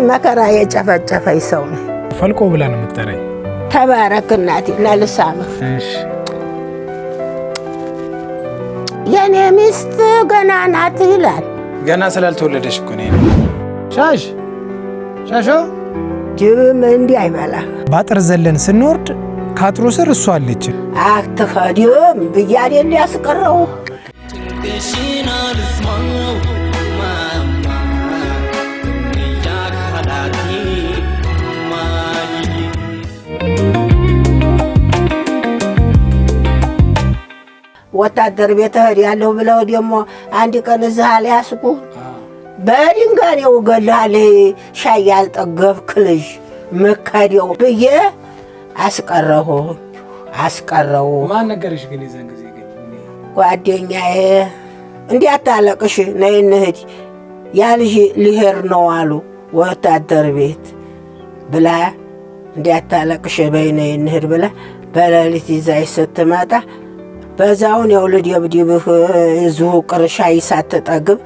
መከራ የጨፈጨፈኝ ሰው ነው። ፈልቆ ብላ ነው የምትጠራኝ። ተባረክ እናቴ ለልሳምህ። እሺ የኔ ሚስት ገና ናት ይላል። ገና ስላልተወለደሽ እኮ ነው። ሻሾ ጅብም እንዲህ አይበላ። ባጥር ዘለን ስንወርድ ካጥሩ ስር እሷ አለች። አትፈዲም ብያዴ እንዲያስቀረው ወታደር ቤት ሄዳለሁ ብለው ደግሞ አንድ ቀን እዛ ላይ ያስቁ በድንጋይ ነው ገላል ሻይ ያልጠገብክ ልጅ መካዲው ብዬ አስቀረው። ማን ነገርሽ ግን የዛን ጊዜ? ጓደኛዬ እንዲያታለቅሽ ነይ እንሂድ ያ ልጅ ሊሄድ ነው አሉ ወታደር ቤት ብላ እንዲያታለቅሽ በይ ነይ እንሂድ ብላ በሌሊት ይዛይ ስትመጣ በዛውን የውልድ የብዲብህ እዚሁ ቅርሻይ ሳትጠግብ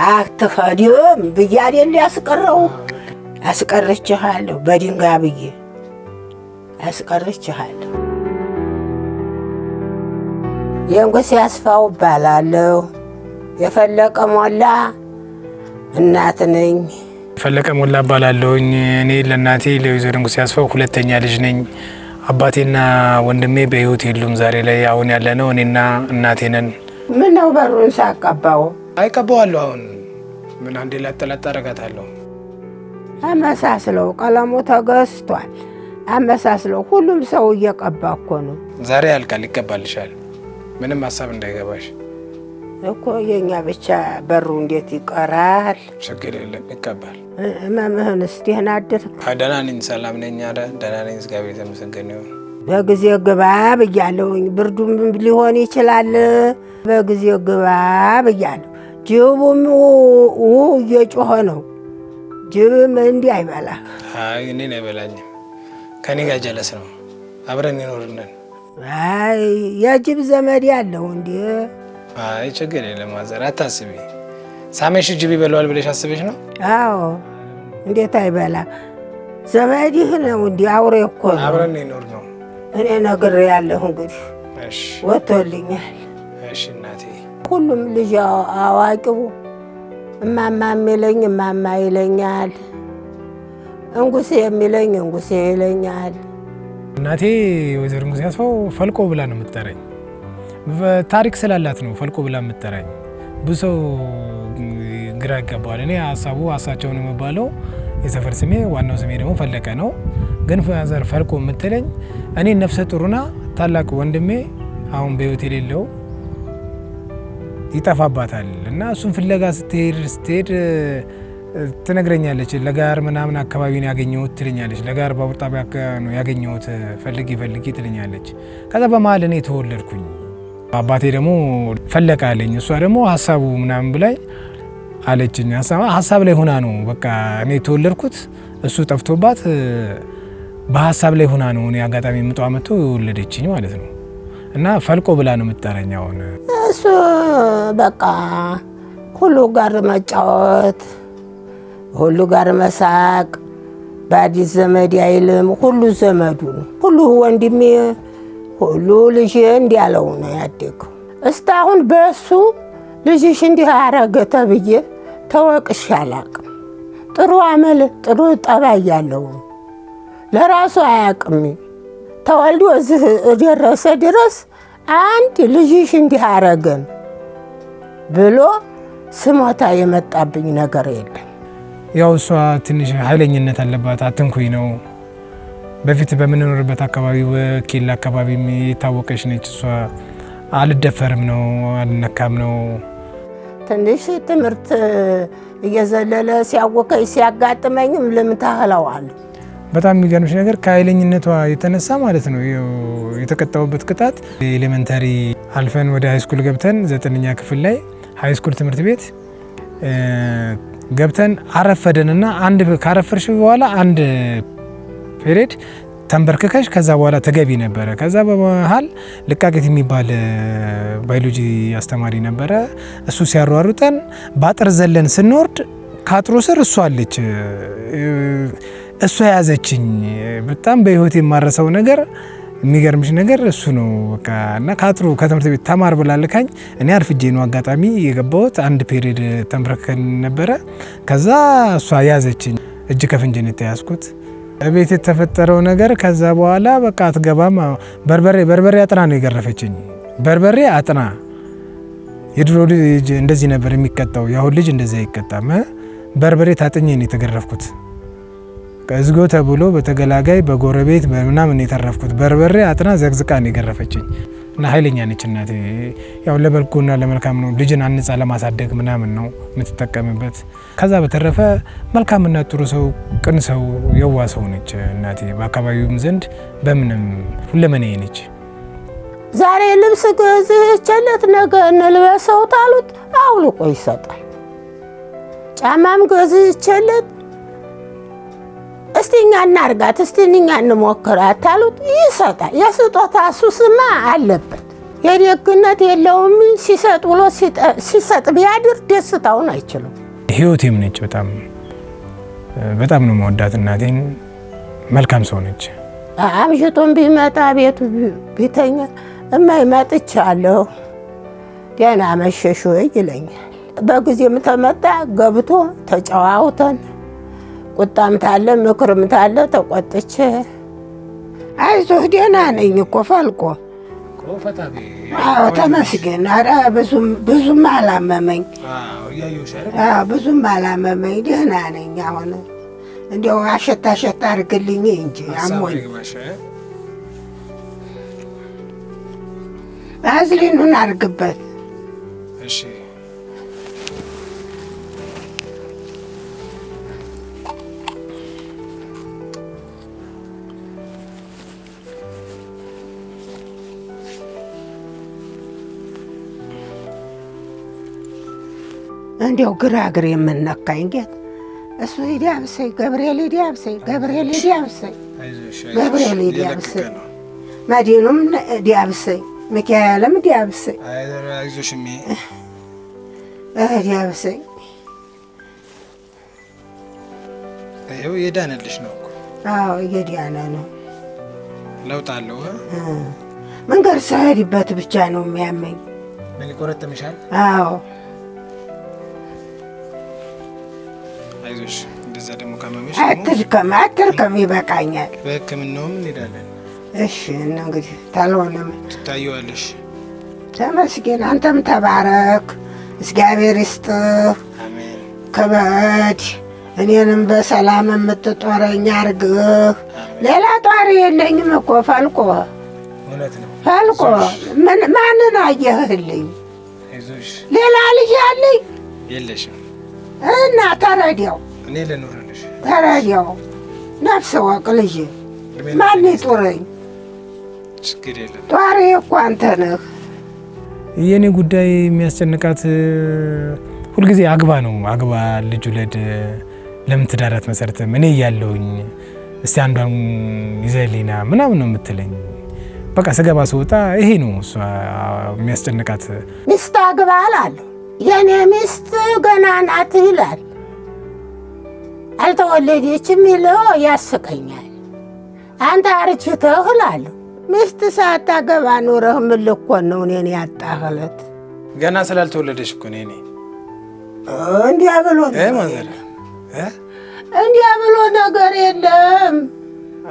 አትፈዲም ብያዴ እንዲያስቀረው አስቀርቼሃለሁ። በድንጋይ ብዬ አስቀርቼሃለሁ። የንጉሴ አስፋው እባላለሁ። የፈለቀ ሞላ እናት ነኝ። ፈለቀ ሞላ እባላለሁኝ። እኔ ለእናቴ ለወይዘሮ ንጉሴ አስፋው ሁለተኛ ልጅ ነኝ። አባቴና ወንድሜ በህይወት የሉም ዛሬ ላይ። አሁን ያለነው እኔና እናቴ ነን። ምን ነው በሩን ሳቀባው? አይቀባዋለሁ። አሁን ምን አንዴ ላጠላጣ አረጋታለሁ። አመሳስለው ቀለሙ ተገዝቷል። አመሳስለው ሁሉም ሰው እየቀባ እኮ ነው። ዛሬ ያልቃል፣ ይቀባልሻል። ምንም ሀሳብ እንዳይገባሽ እኮ የኛ ብቻ በሩ እንዴት ይቀራል? ችግር የለም ይቀባል። መምህን ደህና አደርክ? ደህና ነኝ፣ ሰላም ነኝ። ደህና ነኝ፣ እግዚአብሔር የተመሰገነ ይሁን። በጊዜ ግባ ብያለሁኝ። ብርዱም ሊሆን ይችላል። በጊዜ ግባ ብያለሁ። ጅቡም እየጮኸ ነው። ጅብም እንዲህ አይበላ። አይ እኔን አይበላኝም። ከኔ ጋር ጀለስ ነው። አብረን ይኖርነን። አይ የጅብ ዘመድ ያለው እንዴ? አይ ችግር የለም ማዘር፣ አታስቢ። ሳሜሽ ጅብ ይበላዋል ብለሽ አስበሽ ነው? አዎ እንዴት አይበላ? ዘመድህ ነው እንዴ? አውሬ እኮ ነው። አብረን ይኖር ነው። እኔ ነግሬያለሁ እንግዲህ። እሺ ወጥቶልኛል። እሺ እናቴ። ሁሉም ልጅ አዋቂው እማማ የሚለኝ እማማ ይለኛል፣ እንጉሴ የሚለኝ እንጉሴ ይለኛል። እናቴ ወይዘሮ ንጉሴ አስፋው ፈልቆ ብላ ነው የምትጠራኝ። ታሪክ ስላላት ነው ፈልቆ ብላ የምትጠራኝ። ብዙ ሰው ግራ ይገባዋል። እኔ ሀሳቸው ነው የሚባለው። የሰፈር ስሜ ዋናው ስሜ ደግሞ ፈለቀ ነው። ግን ፋዘር ፈልቆ የምትለኝ እኔ ነፍሰ ጡርና ታላቅ ወንድሜ አሁን በህይወት የሌለው ይጠፋባታል እና እሱን ፍለጋ ስትሄድ ትነግረኛለች። ለጋር ምናምን አካባቢ ነው ያገኘሁት ትለኛለች። ለጋር ባቡር ጣቢያ ነው ያገኘሁት ፈልጊ ትለኛለች። ከዛ በመሀል እኔ ተወለድኩኝ። አባቴ ደግሞ ፈለቀ አለኝ። እሷ ደግሞ ሀሳቡ ምናምን ብላይ አለችኝ። ሀሳብ ላይ ሆና ነው በቃ እኔ ተወለድኩት። እሱ ጠፍቶባት በሀሳብ ላይ ሆና ነው እኔ አጋጣሚ ምጧ መጥቶ የወለደችኝ ማለት ነው። እና ፈልቆ ብላ ነው የምትጠራኝ። አሁን እሱ በቃ ሁሉ ጋር መጫወት፣ ሁሉ ጋር መሳቅ፣ በአዲስ ዘመድ አይልም። ሁሉ ዘመዱ ነው። ሁሉ ወንድሜ፣ ሁሉ ልጅ እንዲያለው ነው ያደገው። እስካሁን በእሱ ልጅሽ እንዲህ አረገ ተብዬ ተወቅሽ አላቅም። ጥሩ አመል ጥሩ ጠባይ ያለው ለራሱ አያቅም። ተወልዶ እዚህ ደረሰ ድረስ አንድ ልጅሽ እንዲህ አረገን ብሎ ስሞታ የመጣብኝ ነገር የለም። ያው እሷ ትንሽ ኃይለኝነት አለባት። አትንኩኝ ነው። በፊት በምንኖርበት አካባቢ ወኪል አካባቢ የታወቀች ነች እሷ። አልደፈርም ነው፣ አልነካም ነው። ትንሽ ትምህርት እየዘለለ ሲያወቀኝ ሲያጋጥመኝም ልምታህለዋል። በጣም የሚገርምሽ ነገር ከኃይለኝነቷ የተነሳ ማለት ነው የተቀጣውበት ቅጣት ኤሌመንታሪ አልፈን ወደ ሃይስኩል ገብተን 9ኛ ክፍል ላይ ሃይስኩል ትምህርት ቤት ገብተን አረፈደንና አንድ ካረፈርሽ በኋላ አንድ ፔሬድ ተንበርክከሽ ከዛ በኋላ ተገቢ ነበረ። ከዛ በመሃል ልቃቄት የሚባል ባዮሎጂ አስተማሪ ነበረ። እሱ ሲያሯሩጠን ባጥር ዘለን ስንወርድ ካጥሩ ስር እሷ አለች። እሷ ያዘችኝ። በጣም በህይወት የማረሰው ነገር የሚገርምሽ ነገር እሱ ነው። በቃ እና ካጥሩ ከትምህርት ቤት ተማር ብላልካኝ እኔ አርፍጄ ነው አጋጣሚ የገባሁት። አንድ ፔሪድ ተምረከን ነበረ። ከዛ እሷ ያዘችኝ። እጅ ከፍንጅ ነው የተያዝኩት። ቤት የተፈጠረው ነገር ከዛ በኋላ በቃ አትገባም። በርበሬ አጥና ነው የገረፈችኝ። በርበሬ አጥና። የድሮ ልጅ እንደዚህ ነበር የሚቀጣው። ያሁን ልጅ እንደዚህ አይቀጣም። በርበሬ ታጥኜ ነው የተገረፍኩት። ከዝጎ ተብሎ በተገላጋይ በጎረቤት ምናምን የተረፍኩት። በርበሬ አጥና ዘግዝቃ ነው የገረፈችኝ እና ኃይለኛ ነች እናቴ። ያው ለበልጎና ለመልካም ነው። ልጅን አንጻ ለማሳደግ ምናምን ነው የምትጠቀምበት። ከዛ በተረፈ መልካምና ጥሩ ሰው፣ ቅን ሰው፣ የዋ ሰው ነች እናቴ። በአካባቢውም ዘንድ በምንም ሁለመናዬ ነች። ዛሬ ልብስ ገዝቼለት ነገ እንልበሰው ታሉት አውልቆ ይሰጣል። ጫማም ገዝቼለት እስቲ እኛ እናርጋት እስቲ እኛ እንሞክራት ታሉት ይሰጣል። የስጦታ ሱስማ አለበት። የደግነት የለውም። ሲሰጥ ብሎ ሲሰጥ ቢያድር ደስታውን አይችልም። ህይወቴም ነች። በጣም ነው መወዳት እናቴን። መልካም ሰው ነች። አምሽቶም ቢመጣ ቤቱ ቢተኛ እማይ መጥቻለሁ ደህና መሸሽ ወይ ይለኛል። በጊዜም ተመጣ ገብቶ ተጨዋውተን ቁጣም ታለ ምክርም ታለ ተቆጥቼ አይዞህ ደህና ነኝ እኮ ፈልቆ ተመስገን። ኧረ ብዙም አላመመኝ። ብዙም አላመመኝ። ደህና ነኝ። አሁን እንዲያው አሸታ አድርግልኝ እንጂ አሞኝ። ባዝሊኑን አድርግበት። እሺ እንዲያው ግራግር የምነካኝ ጌት እሱ ይዲያብሰኝ ገብርኤል ይዲያብሰኝ ገብርኤል ይዲያብሰኝ ገብርኤል ይዲያብሰኝ መዲኑም ዲያብሰኝ ሚካኤልም ዲያብሰኝ አይዞሽሚ ዲያብሰኝ። ይኸው የዳነልሽ ነው እኮ። አዎ እየዳነ ነው። ለውጥ አለው። መንገድ ስሄድበት ብቻ ነው የሚያመኝ። ምን ይቆረጥምሻል? አዎ አይዞሽ። እንደዛ ደግሞ ካመመሽ አትድከም ይበቃኛል። በሕክምናውም እንሄዳለን። እሺ እንግዲህ ታልሆነም ትታየዋለሽ። ተመስገን። አንተም ተባረክ፣ እግዚአብሔር ይስጥህ። አሜን። ከበድ እኔንም በሰላም የምትጦረኝ አርግህ። ሌላ ጧሪ የለኝም እኮ ፈልቆ እውነት ነው ፈልቆ ማንን አየህልኝ? አይዞሽ። ሌላ ልጅ አለኝ የለሽም እና ተረዲያው እኔ ልኖርልሽ። ተረዲያው ነፍስ ወቅ ልጅ ማን ይጡረኝ? ችግር የለም። ጧሪ እኮ አንተ ነህ። የኔ ጉዳይ የሚያስጨንቃት ሁልጊዜ አግባ ነው። አግባ፣ ልጅ ውለድ፣ ለምን ትዳር አትመሰርትም? እኔ እያለሁኝ እስቲ አንዷን ይዘህልኝና ምናምን ነው የምትለኝ። በቃ ስገባ ስወጣ ይሄ ነው እሷ የሚያስጨንቃት። ሚስት አግባ እላለሁ። የኔ ሚስት ገና ናት ይላል። አልተወለደችም ይለው ያስቀኛል። አንተ አርጅተህ እላለሁ። ሚስት ሳታገባ ኑረህ ምን ልኮን ነው እኔን ያጣህለት? ገና ስላልተወለደሽ እኮ ነው። እኔ እንዲያ ብሎ እንዲያ ብሎ ነገር የለም።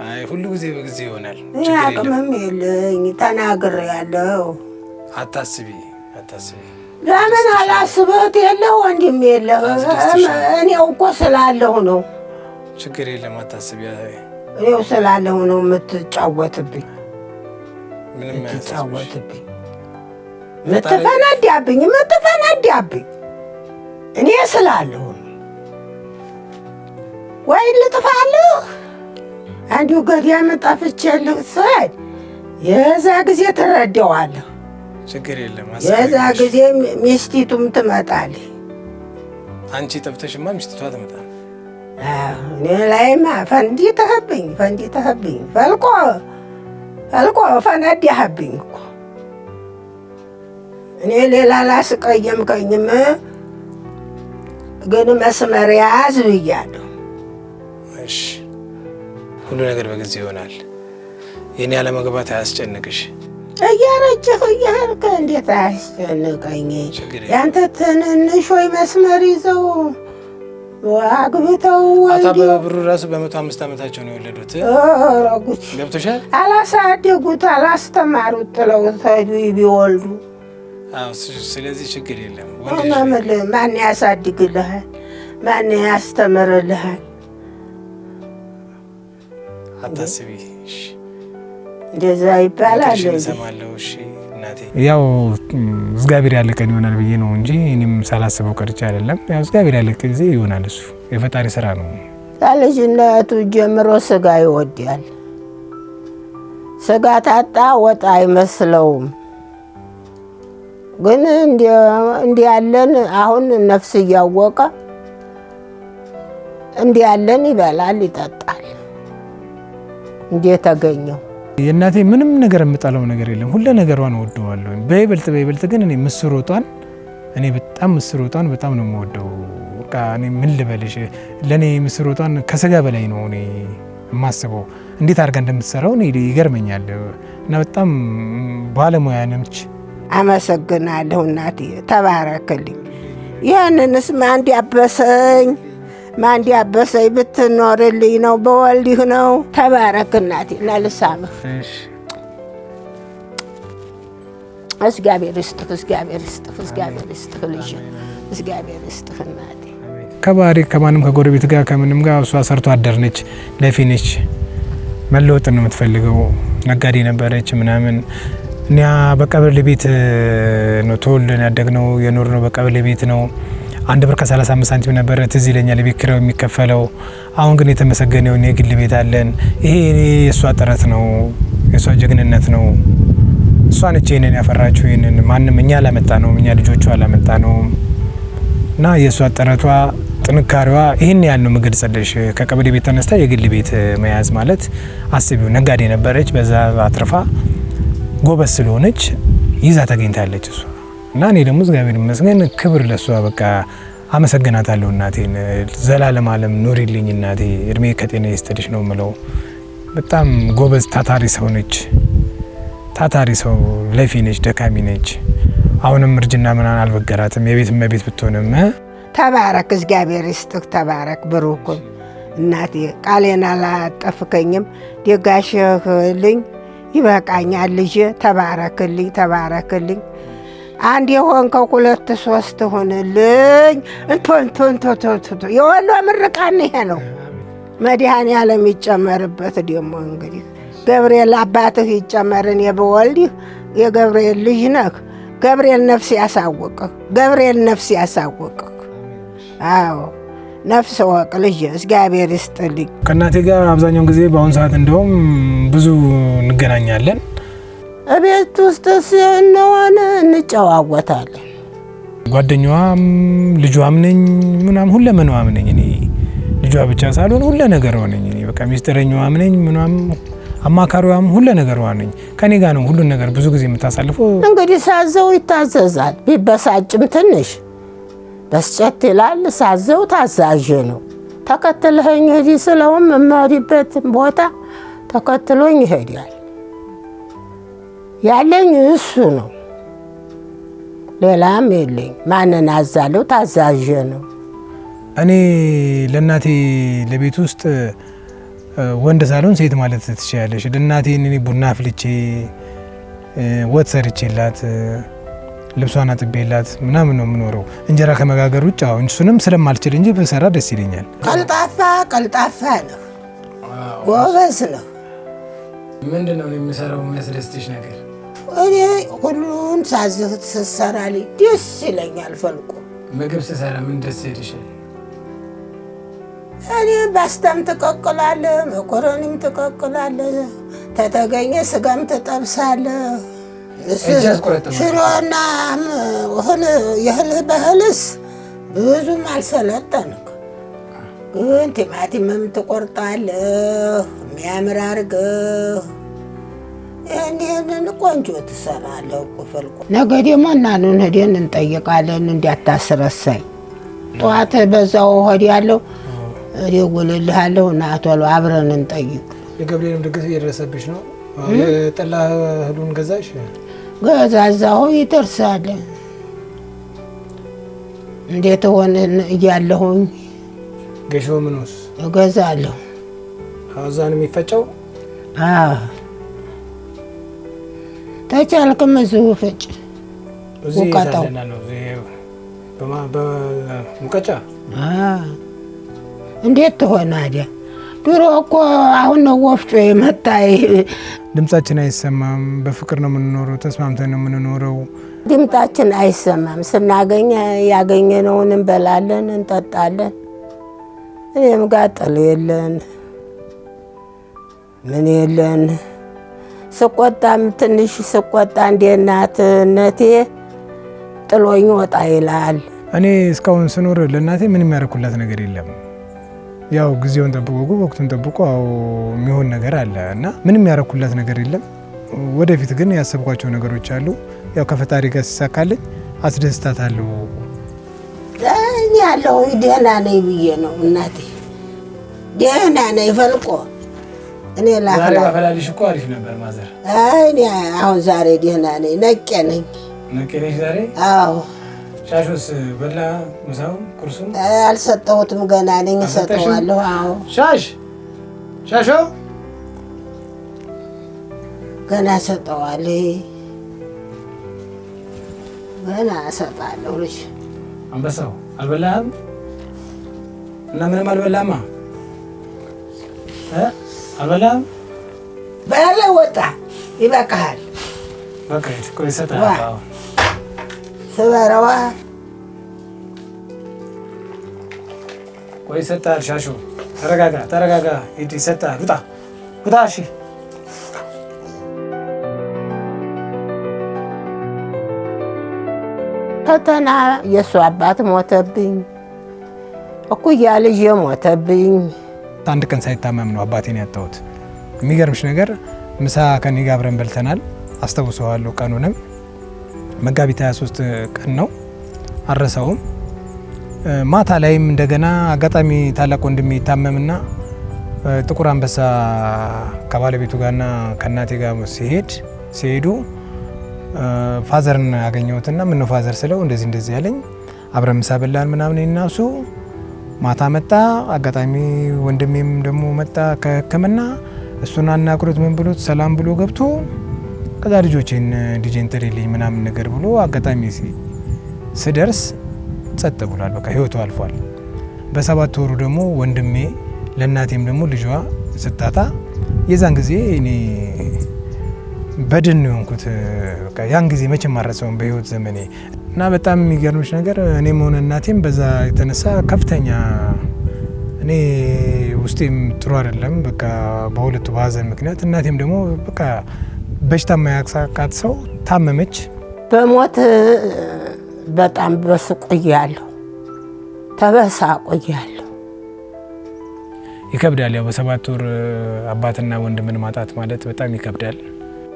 አይ ሁሉ ጊዜ በጊዜ ይሆናል። አቅምም የለኝ ተናግሬያለሁ። አታስቢ። ለምን አላስብህት? የለ ወንድም የለ እኔው እኮ ስላለሁ ነው። ችግር የለም አታስቢ። እኔው ስላለሁ ነው የምትጫወትብኝ የምትፈነዳብኝ እኔ ስላለሁ ወይ ልጥፋለሁ። አንዱ ገዳም ጠፍቼልህ ስሄድ የዛ ጊዜ ትረዳዋለህ። ችግር የለም። የዛ ጊዜ ሚስቲቱም ትመጣለች። አንቺ ጠፍተሽማ ሚስቲቷ ትመጣለች። እኔ ላይማ ፈንዲተህብኝ ፈልቆ ፈነዳህብኝ እኮ። እኔ ሌላ ላስቀየምከኝም ግን መስመር ያዝ ብያለሁ። እሺ ሁሉ ነገር በጊዜ ይሆናል። የኔ አለመግባት አያስጨንቅሽ። እያረጀህ እያልክ እንዴት አያስጨንቀኝ? ያንተ ትንንሽ ወይ መስመር ይዘው አግብተው አታ በብሩ ራሱ በ105 ዓመታቸው ነው የወለዱት። ረጉት ገብቶሻል? አላሳደጉት አላስተማሩት ጥለውት ቢወልዱ። አዎ ስለዚህ ችግር የለም። ማን ያሳድግልሃል? ማን ያስተምርልሃል? አታስቢ። እሺ እንደዛ ይባላል። እሰማለሁ። እሺ እናቴ፣ ያው እግዚአብሔር ያለ ቀን ይሆናል ብዬ ነው እንጂ እኔም ሳላስበው ቀርቼ አይደለም። ያው እግዚአብሔር ያለ ጊዜ ይሆናል። እሱ የፈጣሪ ስራ ነው። ከልጅነቱ ጀምሮ ስጋ ይወዳል። ስጋ ታጣ ወጣ አይመስለውም። ግን እንዲህ ያለን አሁን ነፍስ እያወቀ እንዲህ ያለን ይበላል ይጠጣል። እንዴት ተገኘው? የእናቴ ምንም ነገር የምጠላው ነገር የለም። ሁሉ ነገሯን እወደዋለሁ። በይበልጥ ግን እኔ ምስር ወጧን በጣም ምስር ወጧን በጣም ነው የምወደው። በቃ እኔ ምን ልበልሽ፣ ለኔ ምስር ወጧን ከስጋ በላይ ነው እኔ የማስበው። እንዴት አድርጋ እንደምትሰራው እኔ ይገርመኛል። እና በጣም ባለሙያ ነች። አመሰግናለሁ እናቴ፣ ተባረክልኝ። ይህንንስ ማን እንዲያበሰኝ ብትኖርልኝ ነው፣ በወልድህ ነው። ተባረክ እናቴ። እና ልሳምህ። እግዚአብሔር ይስጥህ፣ እግዚአብሔር ይስጥህ፣ እግዚአብሔር ይስጥህ ልጅ፣ እግዚአብሔር ይስጥህ እናቴ። ከባህሪ ከማንም ከጎረቤት ጋር ከምንም ጋር እሷ ሰርቶ አደር ነች፣ ለፊ ነች። መለወጥ ነው የምትፈልገው። ነጋዴ ነበረች ምናምን። እኛ በቀበሌ ቤት ነው ተወልደን ያደግነው፣ የኖርነው በቀበሌ ቤት ነው። 1 ብር ከ35 ሳንቲም ነበረ ትዝ ይለኛል የቤት ኪራዩ የሚከፈለው። አሁን ግን የተመሰገነው የግል ቤት አለን። ይሄ የእሷ ጥረት ነው፣ የእሷ ጀግንነት ነው። እሷ ነች ይሄንን ያፈራችው። ይሄንን ማንም እኛ አላመጣ ነው፣ እኛ ልጆቿ አላመጣ ነው። እና የእሷ ጥረቷ ጥንካሬዋ ይህን ያህል ነው የምገልጽልሽ። ከቀበሌ ቤት ተነስታ የግል ቤት መያዝ ማለት አስቢው። ነጋዴ ነበረች፣ በዛ አትርፋ ጎበዝ ስለሆነች ይዛ ተገኝታለች እሷ። እና እኔ ደግሞ እግዚአብሔር ይመስገን፣ ክብር ለሷ። በቃ አመሰግናታለሁ እናቴን። ዘላለም ዓለም ኑሪልኝ እናቴ፣ እድሜ ከጤና ይስጥልሽ ነው የምለው። በጣም ጎበዝ ታታሪ ሰው ነች። ታታሪ ሰው ለፊ ነች፣ ደካሚ ነች። አሁንም እርጅና ምናምን አልበገራትም። የቤት እመቤት ብትሆንም ተባረክ፣ እግዚአብሔር ይስጥህ። ተባረክ ብሩክን እናቴ። ቃሌን አላጠፍከኝም። ደጋሽህልኝ ይበቃኛል ልጄ። ተባረክልኝ፣ ተባረክልኝ። አንድ የሆንከው 2 3 ሆንልኝ። እንቶንቶንቶንቶ የወሎ ምርቃን ይሄ ነው። መድኃኔዓለም ይጨመርበት። ደግሞ እንግዲህ ገብርኤል አባትህ ይጨመርን። የበወልድህ የገብርኤል ልጅ ነህ። ገብርኤል ነፍስ ያሳውቅህ፣ ገብርኤል ነፍስ ያሳውቅህ። አዎ ነፍስ ወቅ ልጅ። እግዚአብሔር ይስጥልኝ። ከእናቴ ጋር አብዛኛውን ጊዜ በአሁኑ ሰዓት እንደውም ብዙ እንገናኛለን። እቤት ውስጥ ስንሆን እንጨዋወታለን። ጓደኛዋም ልጇም ነኝ ምናምን ሁለመናዋም ነኝ እኔ። ልጇ ብቻ ሳልሆን ሁሉ ነገሯ ነኝ እኔ። በቃ ሚስጥረኛዋም ነኝ ምናምን፣ አማካሪዋም ሁሉ ነገሯ ነኝ። ከኔ ጋር ነው ሁሉን ነገር ብዙ ጊዜ የምታሳልፈው። እንግዲህ ሳዘው ይታዘዛል። ቢበሳጭም ትንሽ በስጨት ይላል። ሳዘው ታዛዥ ነው። ተከትለኸኝ ሂድ ስለውም የምሄድበት ቦታ ተከትሎኝ ይሄዳል። ያለኝ እሱ ነው፣ ሌላም የለኝ። ማንን አዛለው? ታዛዥ ነው። እኔ ለእናቴ ለቤት ውስጥ ወንድ ሳልሆን ሴት ማለት ትችላለሽ። ለእናቴ እኔ ቡና አፍልቼ ወጥ ሰርቼላት ልብሷን አጥቤላት ምናምን ነው የምኖረው። እንጀራ ከመጋገር ውጭ አሁን እሱንም ስለማልችል እንጂ ብሰራ ደስ ይለኛል። ቀልጣፋ ነው፣ ጎበዝ ነው። ምንድነው የሚሰራው የሚያስደስትሽ ነገር? እኔ ሁሉን ሳዝህ ስትሰራልኝ ደስ ይለኛል። ፈልቆ ምግብ ስሰራ ምን ደስ ይልሻል? እኔ ባስታም ትቀቅላለህ፣ መኮረኒም ትቀቅላለህ፣ ተተገኘ ስጋም ትጠብሳለህ። ሽሮና የእህል ባህልስ ብዙም አልሰለጠንክ፣ ግን ቲማቲምም ትቆርጣለህ የሚያምር አድርገህ። ይህንን ቆንጆ ትሰራለህ። ፈልቆ ነገ ደግሞ እናኑን ሄደን እንጠይቃለን። እንዲያታስረሳኝ ጠዋት በዛው ሆድ ያለው እደውልልሃለሁ እና ቶሎ አብረን እንጠይቅ። የገብርኤልም ድግስ እየደረሰብሽ ነው። የጠላ እህሉን ገዛሽ? ገዛዛሁ ይደርሳል። እንዴት ሆነ እያለሁኝ ገሾ ምንስ እገዛለሁ። አዛን የሚፈጨው ተቻልክም እዚሁ ፍጭ። ሙቀጫ ነው በሙቀጫ እንዴት ትሆናለህ? ድሮ እኮ አሁን ነው ወፍጮ የመጣ። ድምጻችን አይሰማም። በፍቅር ነው የምንኖረው፣ ተስማምተን ነው የምንኖረው። ድምጣችን አይሰማም። ስናገኝ ያገኘነውን እንበላለን፣ እንጠጣለን። እኔም ጋር ጥል የለን ምን የለን። ስቆጣም ትንሽ ስቆጣ እንደ እናትነቴ ጥሎኝ ወጣ ይላል። እኔ እስካሁን ስኖር ለእናቴ ምንም ያደረኩላት ነገር የለም። ያው ጊዜውን ጠብቆ ወቅቱን ጠብቆ የሚሆን ነገር አለ እና ምንም ያደረኩላት ነገር የለም። ወደፊት ግን ያሰብኳቸው ነገሮች አሉ። ያው ከፈጣሪ ጋር ሲሳካልኝ አስደስታታለሁ። እኔ ያለው ደህና ነኝ ብዬ ነው እናቴ። ደህና ነኝ ፈልቆ እኔ ላፈላልሽ እኮ አሪፍ ነበር ማዘር። እኔ አሁን ዛሬ ደህና ነኝ፣ ነቄ ነኝ። ነቄ ነሽ ዛሬ? አዎ። ሻሾስ በላ ምሳው ቁርሱን? አልሰጠሁትም ገና ነኝ፣ እሰጠዋለሁ። አዎ። ሻሾ ገና እሰጠዋለሁ፣ ገና እሰጣለሁ። ልጅ አንበሳው አልበላህም? እና ምንም አልበላማ? አልበላህም? በለ ወጣ፣ ይበቃሃል። በቃ እኮ ይሰጣል። ስበረዋ ቆይ ይሰጣል። ሻሾ ተረጋጋ። ሂድ ይሰጣል። ውጣ። እሺ ፈተና የእሱ አባት ሞተብኝ፣ እኩያ ልጅ ሞተብኝ። አንድ ቀን ሳይታመም ነው አባቴን ያጣሁት። የሚገርምሽ ነገር ምሳ ከኔ ጋር አብረን በልተናል። አስታውሰዋለሁ ቀኑንም። መጋቢት 23 ቀን ነው፣ አረሳውም። ማታ ላይም እንደገና አጋጣሚ ታላቅ ወንድሜ ይታመምና ጥቁር አንበሳ ከባለቤቱ ጋርና ከእናቴ ጋር ሲሄዱ ፋዘርን ያገኘሁትና ምን ነው ፋዘር ስለው እንደዚህ ያለኝ። አብረን ምሳ በላን ምናምን እናሱ። ማታ መጣ። አጋጣሚ ወንድሜም ደግሞ መጣ ከሕክምና። እሱን አናግሮት ምን ብሎት ሰላም ብሎ ገብቶ ከዛ ልጄን ጥሪልኝ ምናምን ነገር ብሎ አጋጣሚ ስደርስ ጸጥ ብሏል። በቃ ህይወቱ አልፏል። በ7 ወሩ ደግሞ ወንድሜ ለእናቴም ደግሞ ልጇ ስታጣ የዛን ጊዜ እኔ በድን ነው የሆንኩት። በቃ ያን ጊዜ መቼም አልረሳውም በህይወት ዘመኔ። እና በጣም የሚገርምሽ ነገር እኔም ሆነ እናቴም በዛ የተነሳ ከፍተኛ እኔ ውስጤም ጥሩ አይደለም። በቃ በሁለቱ በሀዘን ምክንያት እናቴም ደግሞ በቃ በሽታ የማያሳቃት ሰው ታመመች። በሞት በጣም በስቆያለሁ፣ ተበሳቆያለሁ። ይከብዳል። ያው በ7 ወር አባትና ወንድምን ማጣት ማለት በጣም ይከብዳል።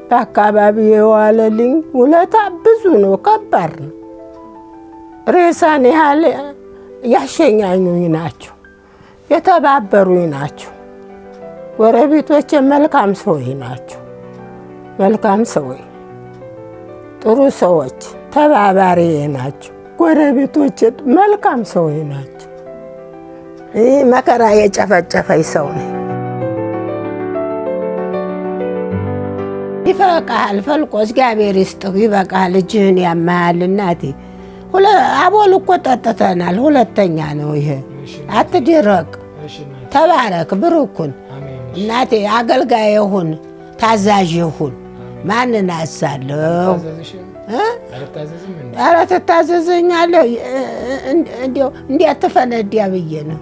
በአካባቢ የዋለልኝ ውለታ ብዙ ነው፣ ከባድ ነው። ሬሳን ያህል ያሸኛኙኝ ናቸው፣ የተባበሩኝ ናቸው። ጎረቤቶቼ መልካም ሰዎች ናቸው። መልካም ሰዎች፣ ጥሩ ሰዎች፣ ተባባሪ ናቸው። ጎረቤቶቼ መልካም ሰዎች ናቸው። ይህ መከራ የጨፈጨፈኝ ሰው ነው። ይበቃል ፈልቆ እግዚአብሔር ይስጥህ፣ ይበቃል። እጅህን ያማሃል እናቴ። አቦል እኮ ጠጥተናል፣ ሁለተኛ ነው ይሄ። አትድረቅ፣ ተባረክ፣ ብሩኩን እናቴ። አገልጋይ ሁን፣ ታዛዥ ሁን። ማንን አዛለሁ? ኧረ ትታዘዘኛለህ። እንዲያት ትፈነዲያ ብዬ ነው፣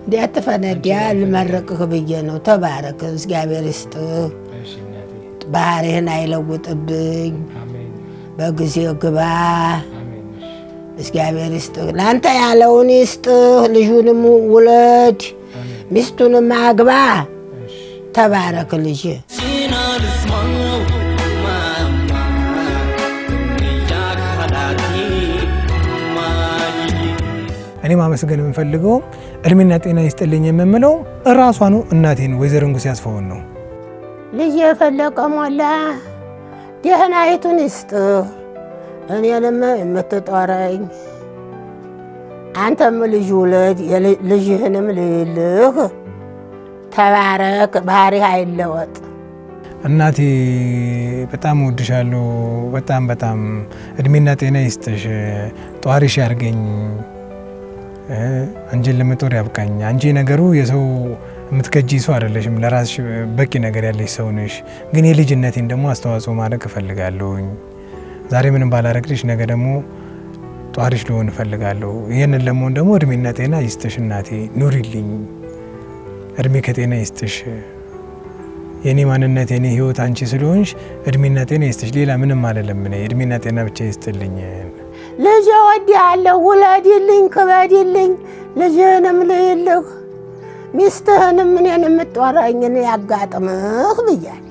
እንዲያት ትፈነዲያ ልመርቅህ ብዬ ነው። ተባረክ፣ እግዚአብሔር ይስጥህ፣ ባህሪህን አይለውጥብኝ፣ በጊዜው ግባ። እግዚአብሔር ይስጥህ፣ ለአንተ ያለውን ይስጥህ። ልጁንም ውለድ፣ ሚስቱንም አግባ። ተባረክ ልጅ። እኔ ማመስገን የምፈልገው እድሜና ጤና ይስጥልኝ የምምለው ራሷኑ እናቴን ወይዘሮ ንጉሴ አስፋውን ነው። ልጅ የፈለቀ ሞላ ደህናይቱን ይስጥ እኔንም የምትጦረኝ አንተም ልጅ ውለድ ልጅህንም ልልህ ተባረክ ባህሪ አይለወጥ። እናቴ በጣም ወድሻለሁ። በጣም እድሜና ጤና ይስጥሽ። ጧሪሽ ያርገኝ። አንቺን ለመጦር ያብቃኝ። አንቺ ነገሩ የሰው የምትከጂ ሰው አይደለሽም። ለራስሽ በቂ ነገር ያለሽ ሰው ነሽ። ግን የልጅነቴን ደግሞ አስተዋጽኦ ማድረግ እፈልጋለሁኝ። ዛሬ ምንም ባላረግልሽ ነገ ደግሞ ጧሪሽ ልሆን እፈልጋለሁ። ይሄንን ለመሆን ደግሞ እድሜና ጤና ይስጥሽ እናቴ። ኑሪልኝ። እድሜ ከጤና ይስጥሽ። የኔ ማንነት የኔ ህይወት አንቺ ስለሆንሽ እድሜና ጤና ይስጥሽ። ሌላ ምንም አይደለም። እኔ እድሜና ጤና ብቻ ይስጥልኝ። ልጅ ወዲያለሁ ውለድልኝ ክበድልኝ ልጅህንም ልይልህ ሚስትህንም እኔን የምትጦረኝን ያጋጥምህ ብያለሁ።